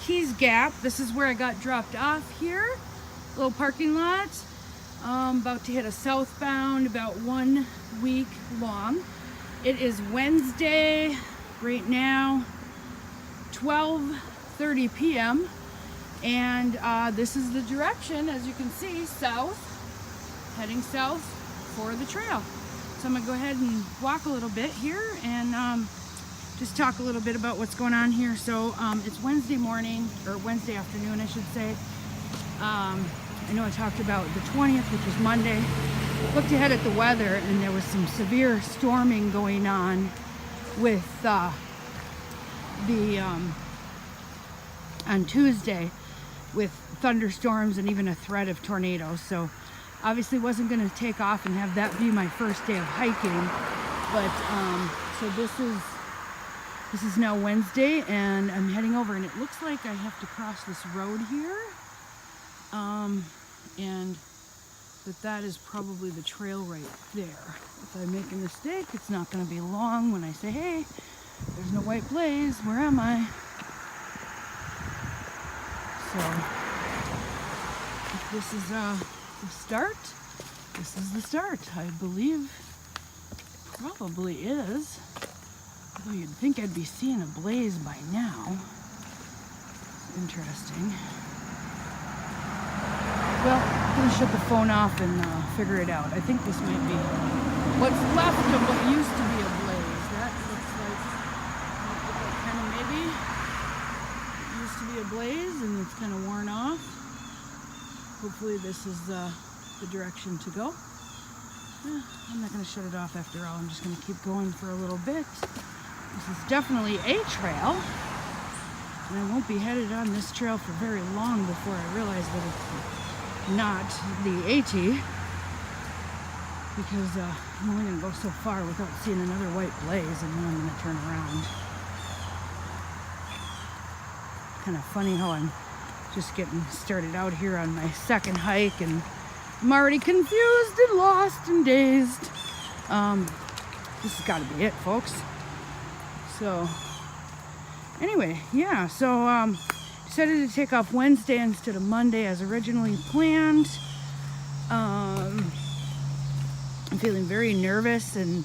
Keys Gap. This is where I got dropped off here. Little parking lot. About to hit a southbound, about 1 week long. It is Wednesday right now, 12:30 p.m. and this is the direction, as you can see, south, heading south for the trail. So I'm gonna go ahead and walk a little bit here and just talk a little bit about what's going on here. So it's Wednesday morning, or Wednesday afternoon, I should say. I know I talked about the 20th, which was Monday. Looked ahead at the weather, and there was some severe storming going on with on Tuesday, with thunderstorms and even a threat of tornadoes. So obviously wasn't going to take off and have that be my first day of hiking. But so this is now Wednesday, and I'm heading over, and it looks like I have to cross this road here. And that is probably the trail right there. If I make a mistake, it's not going to be long when I say, hey, there's no white blaze, where am I? So, if this is the start, this is the start. I believe probably is. Although you'd think I'd be seeing a blaze by now. Interesting. Well, I'm going to shut the phone off and figure it out. I think this might be what's left of what used to be a blaze. That looks like kind of maybe it used to be a blaze and it's kind of worn off. Hopefully this is the direction to go. I'm not going to shut it off after all. I'm just going to keep going for a little bit. This is definitely a trail. And I won't be headed on this trail for very long before I realize that it's not the AT, because I'm only going to go so far without seeing another white blaze, and then I'm going to turn around. Kind of funny how I'm just getting started out here on my second hike, and I'm already confused and lost and dazed. This has got to be it, folks. So anyway, yeah, so decided to take off Wednesday instead of Monday as originally planned. I'm feeling very nervous and,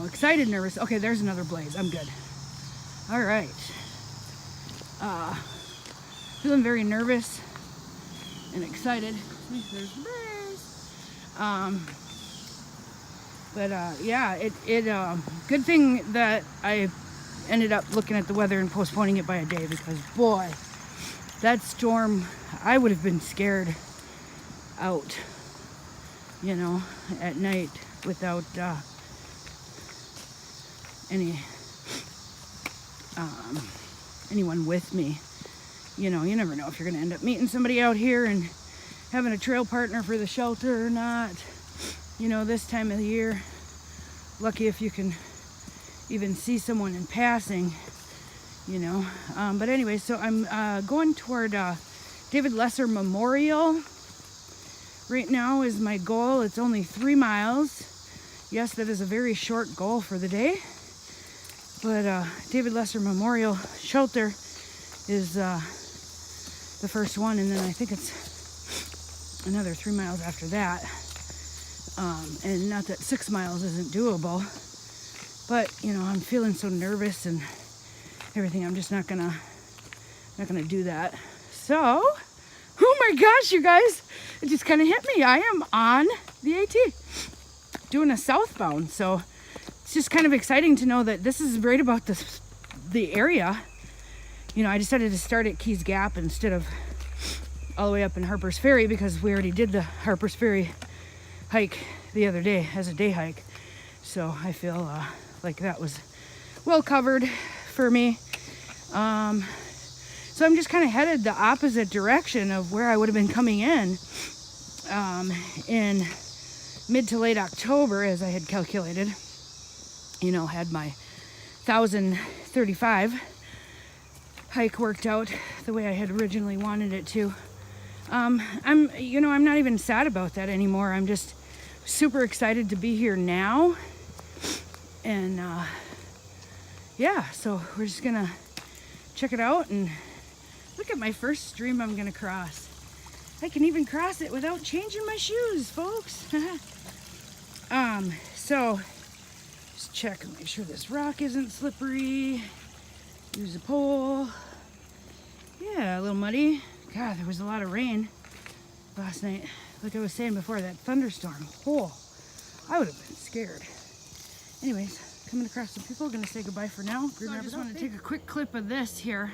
excited, nervous. Okay, there's another blaze. I'm good. All right. Feeling very nervous and excited. There's the blaze. Yeah, good thing that I ended up looking at the weather and postponing it by a day, because boy, that storm, I would have been scared out, at night without anyone with me. You never know if you're going to end up meeting somebody out here and having a trail partner for the shelter or not. This time of the year, lucky if you can even see someone in passing, but anyway, so I'm going toward David Lesser Memorial right now is my goal. It's only 3 miles. Yes, that is a very short goal for the day, but David Lesser Memorial Shelter is the first one, and then I think it's another 3 miles after that, and not that 6 miles isn't doable. But, I'm feeling so nervous and everything. I'm just not gonna do that. So, oh my gosh, you guys, it just kind of hit me. I am on the AT doing a southbound. So it's just kind of exciting to know that this is right about the area. I decided to start at Keys Gap instead of all the way up in Harper's Ferry, because we already did the Harper's Ferry hike the other day as a day hike. So I feel like that was well covered for me. So I'm just kind of headed the opposite direction of where I would have been coming in mid to late October, as I had calculated. Had my 1,035 hike worked out the way I had originally wanted it to. I'm not even sad about that anymore. I'm just super excited to be here now. And yeah, so we're just gonna check it out and Look at my first stream I'm gonna cross. I can even cross it without changing my shoes, folks. So just check and make sure this rock isn't slippery. Use a pole. Yeah, a little muddy. God, there was a lot of rain last night. Like I was saying before, that thunderstorm. Oh, I would have been scared. Anyways, coming across some people. Gonna say goodbye for now. So I just want to take a quick clip of this here.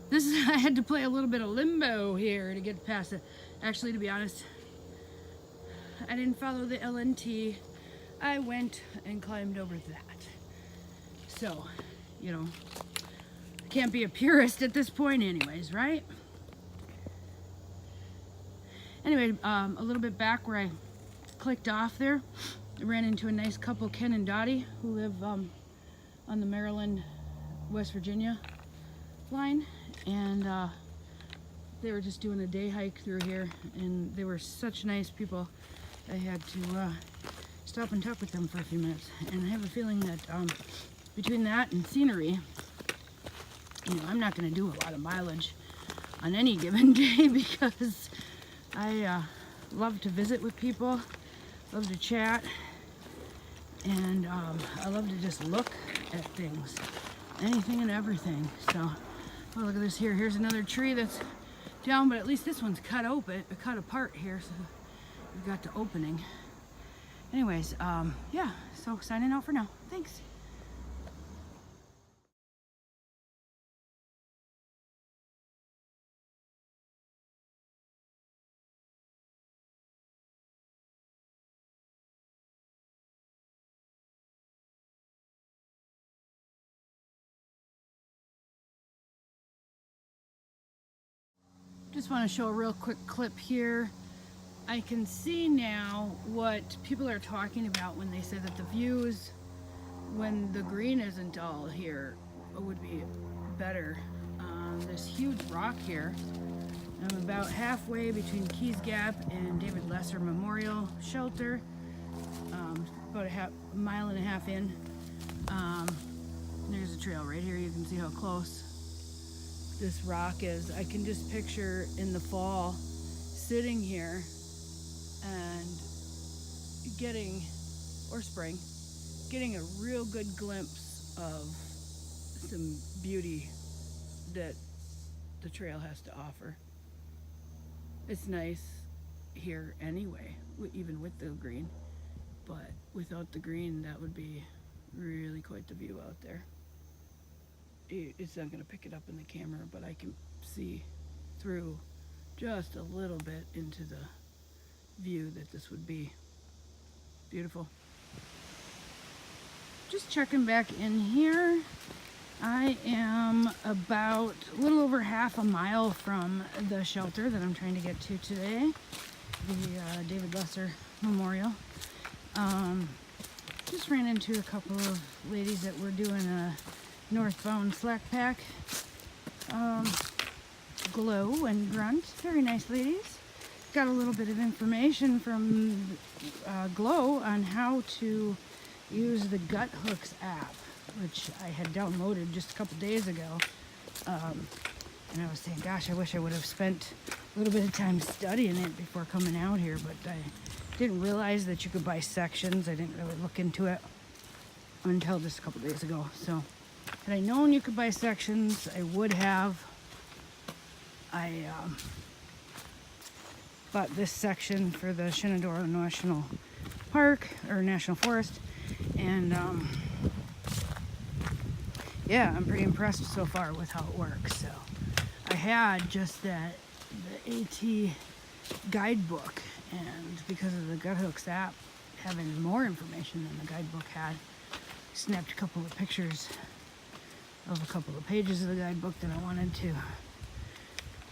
This is, I had to play a little bit of limbo here to get past it. Actually, to be honest, I didn't follow the LNT. I went and climbed over that. So, you know, I can't be a purist at this point anyways, right? Anyway, a little bit back where I clicked off there, I ran into a nice couple, Ken and Dottie, who live on the Maryland, West Virginia line. And they were just doing a day hike through here, and they were such nice people. I had to stop and talk with them for a few minutes, and I have a feeling that between that and scenery, you know, I'm not going to do a lot of mileage on any given day because I love to visit with people, love to chat, and I love to just look at things, anything and everything. So, oh, look at this here. Here's another tree that's down, but at least this one's cut apart here, so we've got the opening. Anyways, yeah, so signing out for now. Thanks. Just want to show a real quick clip here. I can see now what people are talking about when they say that the views, when the green isn't all here, would be better. This huge rock here. I'm about halfway between Keys Gap and David Lesser Memorial Shelter. About a mile and a half in. There's a trail right here. You can see how close this rock is. I can just picture in the fall sitting here and getting, or spring, getting a real good glimpse of some beauty that the trail has to offer. It's nice here anyway, even with the green, but without the green, that would be really quite the view out there. It's not going to pick it up in the camera, but I can see through just a little bit into the view that this would be. Beautiful. Just checking back in here. I am about a little over half a mile from the shelter that I'm trying to get to today, the David Lesser Memorial. Just ran into a couple of ladies that were doing a northbound slack pack glow and grunt. Very nice ladies. Got a little bit of information from Glow on how to use the Guthooks app, which I had downloaded just a couple days ago. And I was saying, gosh, I wish I would have spent a little bit of time studying it before coming out here, but I didn't realize that you could buy sections. I didn't really look into it until just a couple days ago. So had I known you could buy sections, I would have. I bought this section for the Shenandoah National Park, or National Forest, and yeah, I'm pretty impressed so far with how it works. So I had just the AT guidebook, and because of the Guthooks app having more information than the guidebook had, snapped a couple of pictures of a couple of pages of the guidebook that I wanted to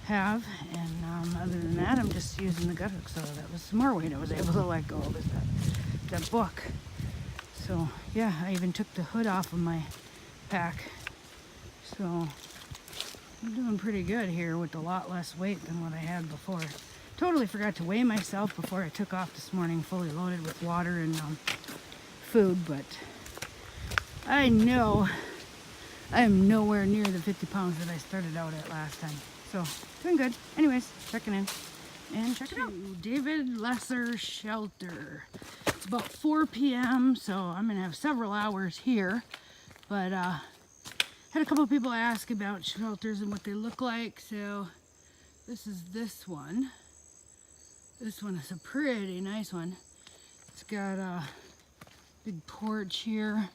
have, and other than that, I'm just using the Guthooks. So that was some more weight I was able to let go of, is that book. So yeah, I even took the hood off of my pack, so I'm doing pretty good here with a lot less weight than what I had before. Totally forgot to weigh myself before I took off this morning, fully loaded with water and food, but I know I am nowhere near the 50 pounds that I started out at last time. So, doing good. Anyways, checking in and check it out. David Lesser Shelter. It's about 4 p.m. so I'm gonna have several hours here. But had a couple of people ask about shelters and what they look like. So this is this one. This one is a pretty nice one. It's got a big porch here.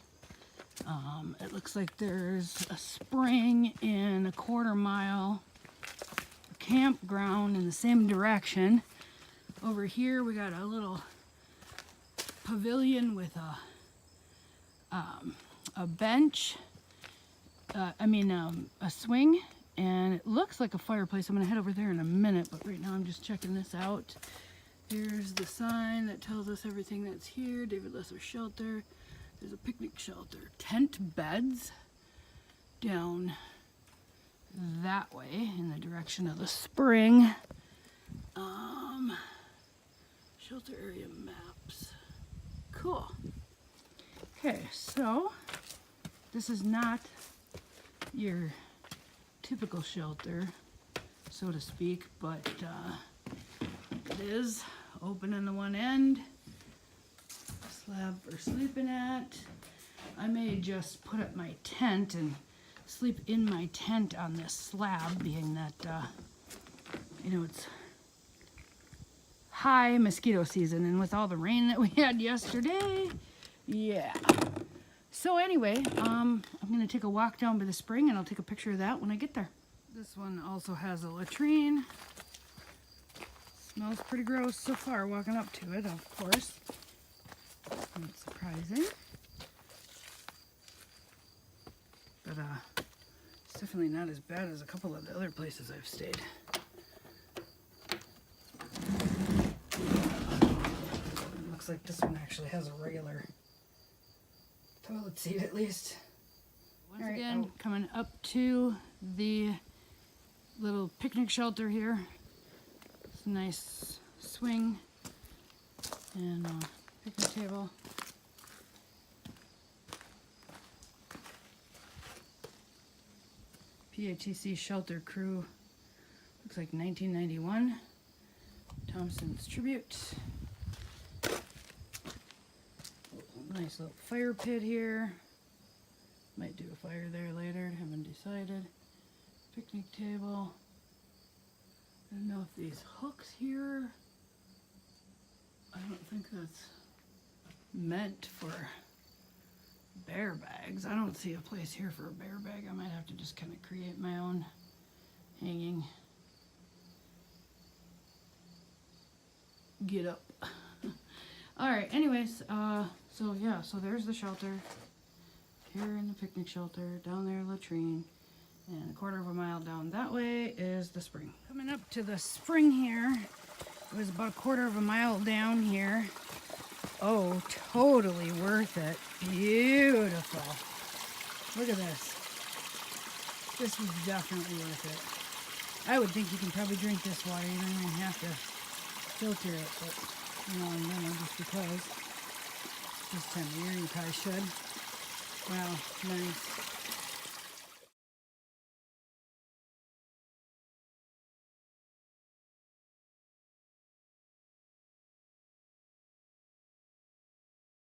It looks like there's a spring in a 1/4 mile campground in the same direction. Over here we got a little pavilion with a bench, a swing, and it looks like a fireplace. I'm gonna head over there in a minute, but right now I'm just checking this out. Here's the sign that tells us everything that's here. David Lesser Shelter. There's a picnic shelter. Tent beds down that way in the direction of the spring. Shelter area maps. Cool. Okay, so this is not your typical shelter, so to speak, but it is open in the one end. Slab for sleeping at. I may just put up my tent and sleep in my tent on this slab, being that it's high mosquito season, and with all the rain that we had yesterday, yeah. So anyway, I'm gonna take a walk down by the spring and I'll take a picture of that when I get there. This one also has a latrine. Smells pretty gross so far walking up to it, of course. Not surprising. But it's definitely not as bad as a couple of the other places I've stayed. Looks like this one actually has a regular toilet seat at least. Once again, coming up to the little picnic shelter here. It's a nice swing and picnic table. PATC Shelter Crew. Looks like 1991. Thompson's Tribute. Nice little fire pit here. Might do a fire there later, haven't decided. Picnic table. I don't know if these hooks here, I don't think that's meant for bear bags. I don't see a place here for a bear bag. I might have to just kind of create my own hanging. Get up. All right, anyways, so there's the shelter. Here in the picnic shelter, down there latrine, and a 1/4 mile down that way is the spring. Coming up to the spring here, it was about a 1/4 mile down here. Oh, totally worth it. Beautiful. Look at this. This was definitely worth it. I would think you can probably drink this water. You don't even have to filter it, but I'm gonna just because this time of year you probably should. Wow, nice.